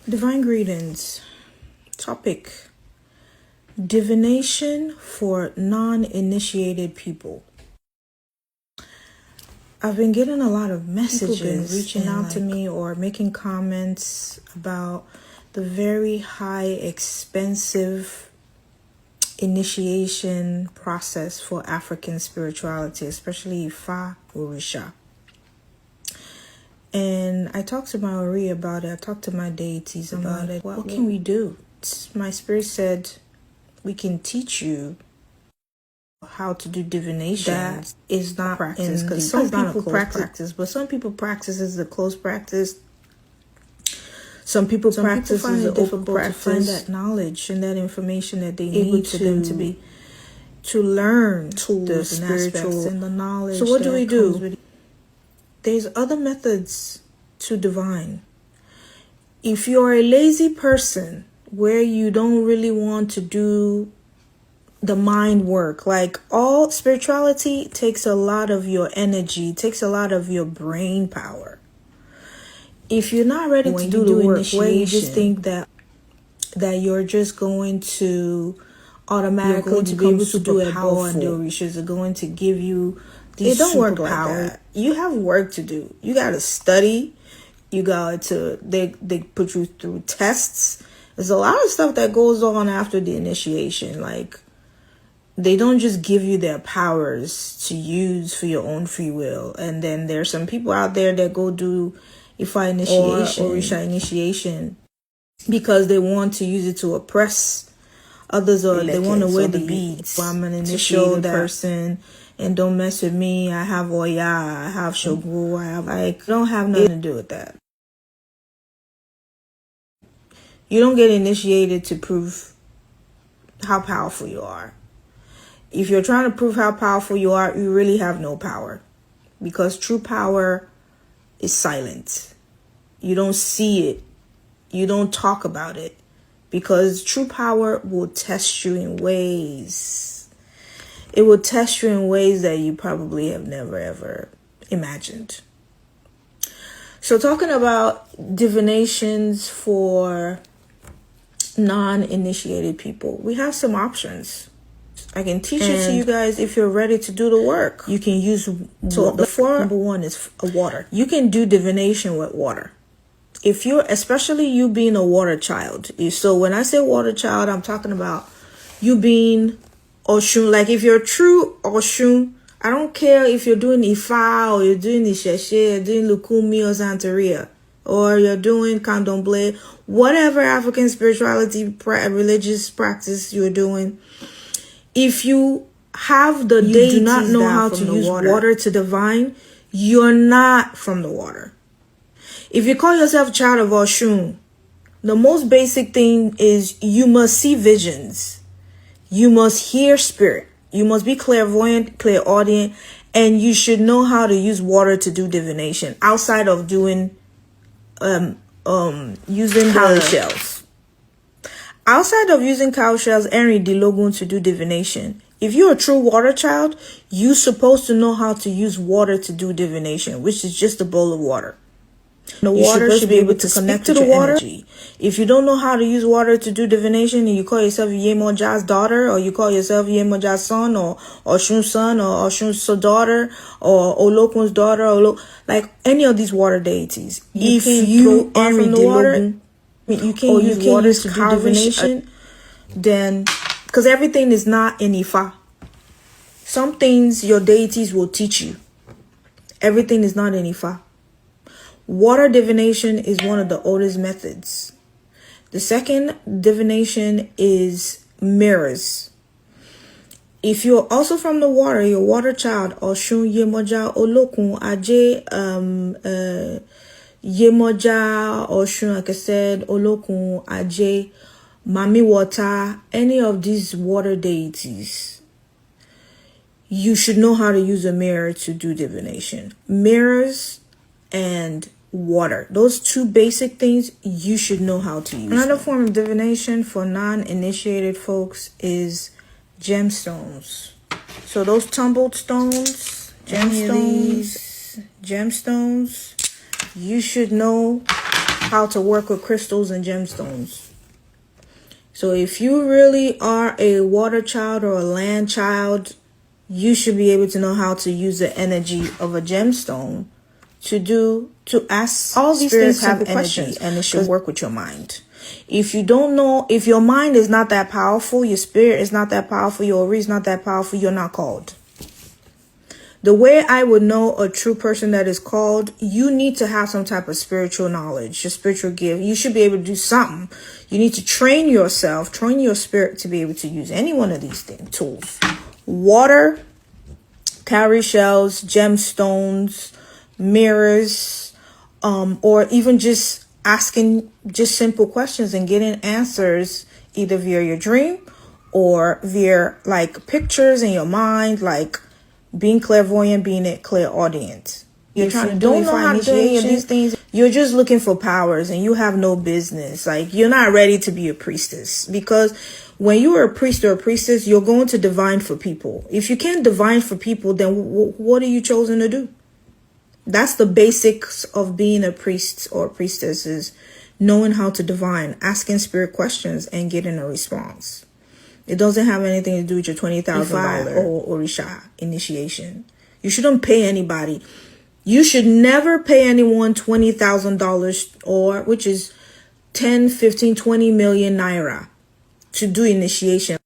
Divine greetings. Topic: divination for non-initiated people. I've been getting a lot of messages reaching out to me or making comments about the very high, expensive initiation process for African spirituality, especially Ifa Orisha. And I talked to my Ori about it. I talked to my deities about it. What can we do? My spirit said, we can teach you how to do divination. That is not practice, because some people practice, but some people practice as a close practice. Some people practice as an open practice. To find that knowledge and that information that they need to learn tools and spiritual and the knowledge. So what do we do? There's other methods to divine. If you're a lazy person where you don't really want to do the mind work, like all spirituality takes a lot of your energy, takes a lot of your brain power. If you're not ready to do the work, where you just think that you're just going to automatically be able to do it, and the Orishas are going to give you these super power. You have work to do. You got to study. You got to, they put you through tests. There's a lot of stuff that goes on after the initiation. Like, they don't just give you their powers to use for your own free will. And then there's some people out there that go do Ifa initiation or Orisha initiation because they want to use it to oppress others, or they want to wear the beads. I'm an initiated person and don't mess with me. I have Oya, I have Shogu, I don't have nothing to do with that. You don't get initiated to prove how powerful you are. If you're trying to prove how powerful you are, you really have no power, because true power is silent. You don't see it. You don't talk about it, because true power will test you in ways. It will test you in ways that you probably have never ever imagined. So talking about divinations for non-initiated people, we have some options. I can teach it to you guys if you're ready to do the work. You can use, number one is water. You can do divination with water. If you're, especially you being a water child. So when I say water child, I'm talking about you being Oshun. Like if you're true Oshun, I don't care if you're doing Ifa or you're doing Isheshe, doing Lukumi or Santeria, or you're doing Candomblé, whatever African spirituality, religious practice you're doing. If you have the deities do not know how to use water to divine, you're not from the water. If you call yourself a child of Oshun, the most basic thing is you must see visions. You must hear spirit. You must be clairvoyant, clairaudient, and you should know how to use water to do divination outside of doing using cow shells. Outside of using cow shells, Henry Dilogun to do divination. If you're a true water child, you're supposed to know how to use water to do divination, which is just a bowl of water. The water should be able to connect to the water. Energy. If you don't know how to use water to do divination, and you call yourself Yemoja's daughter, or you call yourself Yemoja's son, or Oshun's son, or Oshun's daughter, or Olokun's daughter, or like any of these water deities, if you are from the water, you can't use water to do divination, then, because everything is not in Ifa. Some things your deities will teach you. Everything is not in Ifa. Water divination is one of the oldest methods. The second divination is mirrors. If you're also from the water, you're a water child, Oshun, Yemoja, Olokun, Aje, Yemoja, Oshun, like I said, Olokun, Aje, Mami Water, any of these water deities, you should know how to use a mirror to do divination. Mirrors and water, those two basic things, you should know how to use. Another form of divination for non-initiated folks is gemstones. So those tumbled stones, gemstones, you should know how to work with crystals and gemstones. So if you really are a water child or a land child, you should be able to know how to use the energy of a gemstone to ask. All these things have energy, and it should work with your mind. If you don't know, if your mind is not that powerful, your spirit is not that powerful, your aura is not that powerful, you're not called. The way I would know a true person that is called, you need to have some type of spiritual knowledge, your spiritual gift. You should be able to do something. You need to train yourself, train your spirit to be able to use any one of these tools. Water, cowrie shells, gemstones, mirrors, or even just asking just simple questions and getting answers either via your dream or via like pictures in your mind, like being clairvoyant, being a clairaudient. You're trying to don't know how to do any of these things. You're just looking for powers and you have no business. Like, you're not ready to be a priestess, because when you are a priest or a priestess, you're going to divine for people. If you can't divine for people, then what are you chosen to do? That's the basics of being a priest or a priestess, is knowing how to divine, asking spirit questions and getting a response. It doesn't have anything to do with your $20,000 or Orisha initiation. You shouldn't pay anybody. You should never pay anyone $20,000 or, which is 10, 15, 20 million naira to do initiation.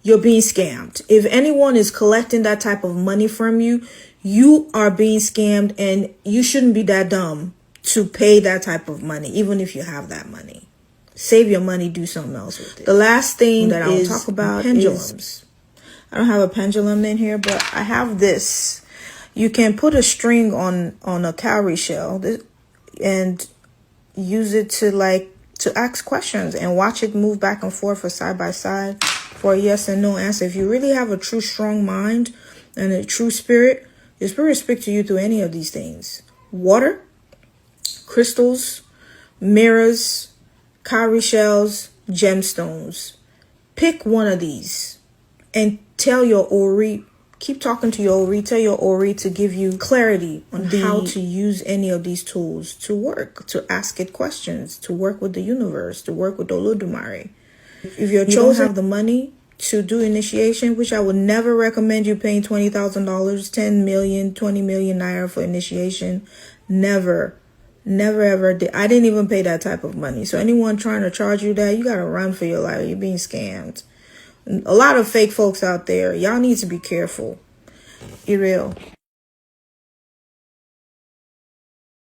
You're being scammed. If anyone is collecting that type of money from you, you are being scammed, and you shouldn't be that dumb to pay that type of money, even if you have that money. Save your money, do something else with it. The last thing that I'll talk about pendulums. I don't have a pendulum in here, but I have this. You can put a string on a cowrie shell and use it to ask questions and watch it move back and forth or side by side for a yes and no answer. If you really have a true strong mind and a true spirit, your spirit speaks to you through any of these things. Water, crystals, mirrors, cowrie shells, gemstones. Pick one of these and tell your Ori, keep talking to your Ori, tell your Ori to give you clarity on how to use any of these tools to work, to ask it questions, to work with the universe, to work with Olodumare. If you're chosen to have the money to do initiation, which I would never recommend you paying $20,000, 10 million, 20 million naira for initiation. Never ever did. I didn't even pay that type of money. So anyone trying to charge you that, you got to run for your life. You're being scammed. A lot of fake folks out there. Y'all need to be careful. Be real.